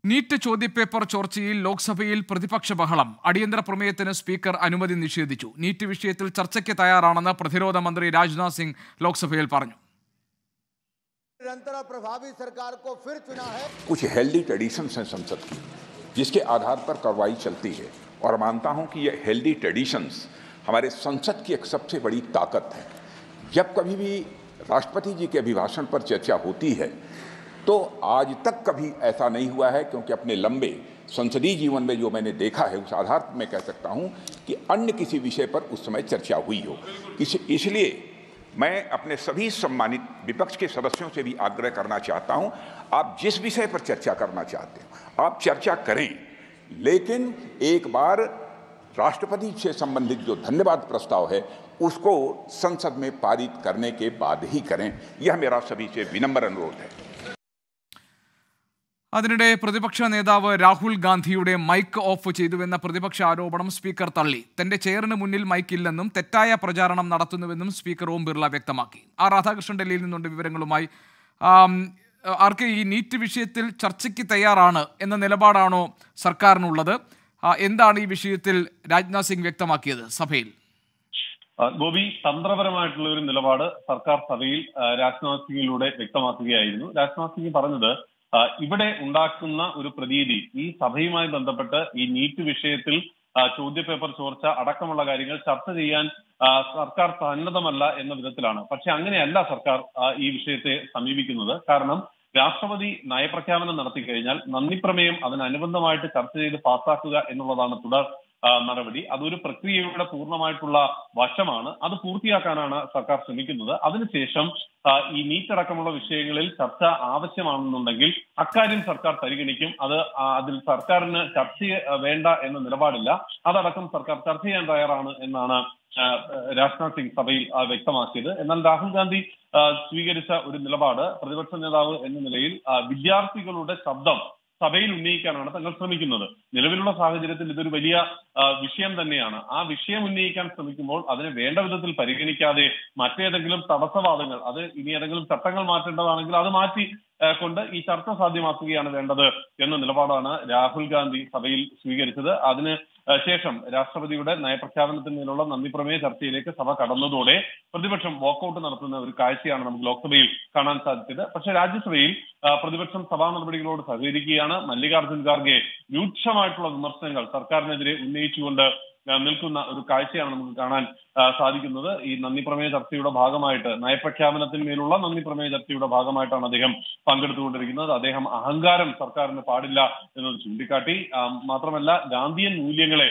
NEET ചോദ്യപേപ്പർ ചോർച്ചയിൽ ലോക്സഭയിൽ പ്രതിപക്ഷ ബഹളം. അടിയന്തര പ്രമേയത്തിന് സ്പീക്കർ അനുമതി നിഷേധിച്ചു. നീറ്റ് വിഷയത്തിൽ ചർച്ചയ്ക്ക് തയ്യാറാണെന്ന് പ്രതിരോധ മന്ത്രി രാജ്നാഥ് സിംഗ് ലോക്സഭയിൽ പറഞ്ഞു. कुछ हेल्दी ट्रेडिशंस हैं संसद की, जिसके आधार पर कार्रवाई चलती है और मानता हूं कि ये हेल्दी ट्रेडिशंस हमारे संसद की एक सबसे बड़ी ताकत है। जब कभी भी राष्ट्रपति जी के अभिभाषण पर चर्चा होती है तो आज तक कभी ऐसा नहीं हुआ है, क्योंकि अपने लंबे संसदीय जीवन में जो मैंने देखा है उस आधार पर मैं कह सकता हूं कि अन्य किसी विषय पर उस समय चर्चा हुई हो। इसलिए मैं अपने सभी सम्मानित विपक्ष के सदस्यों से भी आग्रह करना चाहता हूं, आप जिस विषय पर चर्चा करना चाहते हो आप चर्चा करें, लेकिन एक बार राष्ट्रपति से संबंधित जो धन्यवाद प्रस्ताव है उसको संसद में पारित करने के बाद ही करें। यह मेरा सभी से विनम्र अनुरोध है. അതിനിടെ പ്രതിപക്ഷ നേതാവ് രാഹുൽ ഗാന്ധിയുടെ മൈക്ക് ഓഫ് ചെയ്തുവെന്ന പ്രതിപക്ഷ ആരോപണം സ്പീക്കർ തള്ളി. തന്റെ ചെയറിന് മുന്നിൽ മൈക്കില്ലെന്നും തെറ്റായ പ്രചാരണം നടത്തുന്നുവെന്നും സ്പീക്കർ ഓം ബിർള വ്യക്തമാക്കി. ആർ രാധാകൃഷ്ണൻ ഡൽഹിയിൽ നിന്നുണ്ട് വിവരങ്ങളുമായി. ആർക്ക് ഈ നീറ്റ് വിഷയത്തിൽ ചർച്ചയ്ക്ക് തയ്യാറാണ് എന്ന നിലപാടാണോ സർക്കാരിനുള്ളത്? എന്താണ് ഈ വിഷയത്തിൽ രാജ്നാഥ് സിംഗ് വ്യക്തമാക്കിയത് സഭയിൽ? ഗോപി, തന്ത്രപരമായിട്ടുള്ള ഒരു നിലപാട് സർക്കാർ സഭയിൽ രാജ്നാഥ് സിംഗിലൂടെ വ്യക്തമാക്കുകയായിരുന്നു. രാജ്നാഥ് സിംഗ് പറഞ്ഞത് ഇവിടെ ഉണ്ടാക്കുന്ന ഒരു പ്രതീതി ഈ സഭയുമായി ബന്ധപ്പെട്ട് ഈ നീറ്റ് വിഷയത്തിൽ ചോദ്യപേപ്പർ ചോർച്ച അടക്കമുള്ള കാര്യങ്ങൾ ചർച്ച ചെയ്യാൻ സർക്കാർ സന്നദ്ധമല്ല എന്ന വിധത്തിലാണ്. പക്ഷെ അങ്ങനെയല്ല സർക്കാർ ഈ വിഷയത്തെ സമീപിക്കുന്നത്. കാരണം രാഷ്ട്രപതി നയപ്രഖ്യാപനം നടത്തി കഴിഞ്ഞാൽ നന്ദിപ്രമേയം അതിനനുബന്ധമായിട്ട് ചർച്ച ചെയ്ത് പാസ്സാക്കുക എന്നുള്ളതാണ് തുടർ നടപടി. അതൊരു പ്രക്രിയയുടെ പൂർണ്ണമായിട്ടുള്ള വശമാണ്. അത് പൂർത്തിയാക്കാനാണ് സർക്കാർ ശ്രമിക്കുന്നത്. അതിനുശേഷം ഈ നീറ്റ് അടക്കമുള്ള വിഷയങ്ങളിൽ ചർച്ച ആവശ്യമാണെന്നുണ്ടെങ്കിൽ അക്കാര്യം സർക്കാർ പരിഗണിക്കും. അതിൽ സർക്കാരിന് ചർച്ച വേണ്ട എന്ന നിലപാടില്ല. അതടക്കം സർക്കാർ ചർച്ച ചെയ്യാൻ തയ്യാറാണ് എന്നാണ് രാജ്നാഥ് സിംഗ് സഭയിൽ വ്യക്തമാക്കിയത്. എന്നാൽ രാഹുൽ ഗാന്ധി സ്വീകരിച്ച ഒരു നിലപാട് പ്രതിപക്ഷ നേതാവ് എന്ന നിലയിൽ വിദ്യാർത്ഥികളുടെ ശബ്ദം സഭയിൽ ഉന്നയിക്കാനാണ് തങ്ങൾ ശ്രമിക്കുന്നത്. നിലവിലുള്ള സാഹചര്യത്തിൽ ഇതൊരു വലിയ വിഷയം തന്നെയാണ്. ആ വിഷയം ഉന്നയിക്കാൻ ശ്രമിക്കുമ്പോൾ അതിനെ വേണ്ട വിധത്തിൽ പരിഗണിക്കാതെ മറ്റേതെങ്കിലും തടസ്സവാദങ്ങൾ, അത് ഇനി ഏതെങ്കിലും ചട്ടങ്ങൾ മാറ്റേണ്ടതാണെങ്കിൽ അത് മാറ്റി കൊണ്ട് ഈ ചർച്ച സാധ്യമാക്കുകയാണ് വേണ്ടത് എന്ന നിലപാടാണ് രാഹുൽ ഗാന്ധി സഭയിൽ സ്വീകരിച്ചത്. അതിന് ശേഷം രാഷ്ട്രപതിയുടെ നയപ്രഖ്യാപനത്തിന്മേലുള്ള നന്ദിപ്രമേയ ചർച്ചയിലേക്ക് സഭ കടന്നതോടെ പ്രതിപക്ഷം വാക്കൌട്ട് നടത്തുന്ന ഒരു കാഴ്ചയാണ് നമുക്ക് ലോക്സഭയിൽ കാണാൻ സാധിച്ചത്. പക്ഷെ രാജ്യസഭയിൽ പ്രതിപക്ഷം സഭാ നടപടികളോട് സഹകരിക്കുകയാണ്. മല്ലികാർജ്ജുൻ ഖാർഗെ രൂക്ഷമായിട്ടുള്ള വിമർശനങ്ങൾ സർക്കാരിനെതിരെ ഉന്നയിച്ചുകൊണ്ട് നിൽക്കുന്ന ഒരു കാഴ്ചയാണ് നമുക്ക് കാണാൻ സാധിക്കുന്നത്. ഈ നന്ദിപ്രമേയ ചർച്ചയുടെ ഭാഗമായിട്ട് നയപ്രഖ്യാപനത്തിന്മേലുള്ള നന്ദിപ്രമേയ ചർച്ചയുടെ ഭാഗമായിട്ടാണ് അദ്ദേഹം പങ്കെടുത്തുകൊണ്ടിരിക്കുന്നത്. അദ്ദേഹം അഹങ്കാരം സർക്കാരിന് പാടില്ല എന്നത് ചൂണ്ടിക്കാട്ടി. മാത്രമല്ല ഗാന്ധിയൻ മൂല്യങ്ങളെ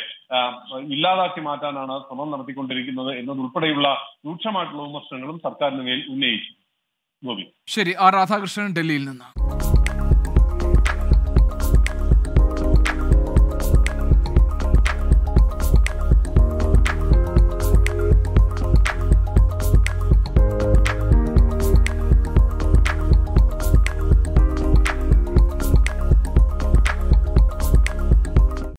ഇല്ലാതാക്കി മാറ്റാനാണ് ശ്രമം നടത്തിക്കൊണ്ടിരിക്കുന്നത് എന്നതുൾപ്പെടെയുള്ള രൂക്ഷമായിട്ടുള്ള വിമർശനങ്ങളും സർക്കാരിന് മേൽ ഉന്നയിച്ചു. ഗോപി. ശരി, ആർ രാധാകൃഷ്ണൻ ഡൽഹിയിൽ നിന്ന്.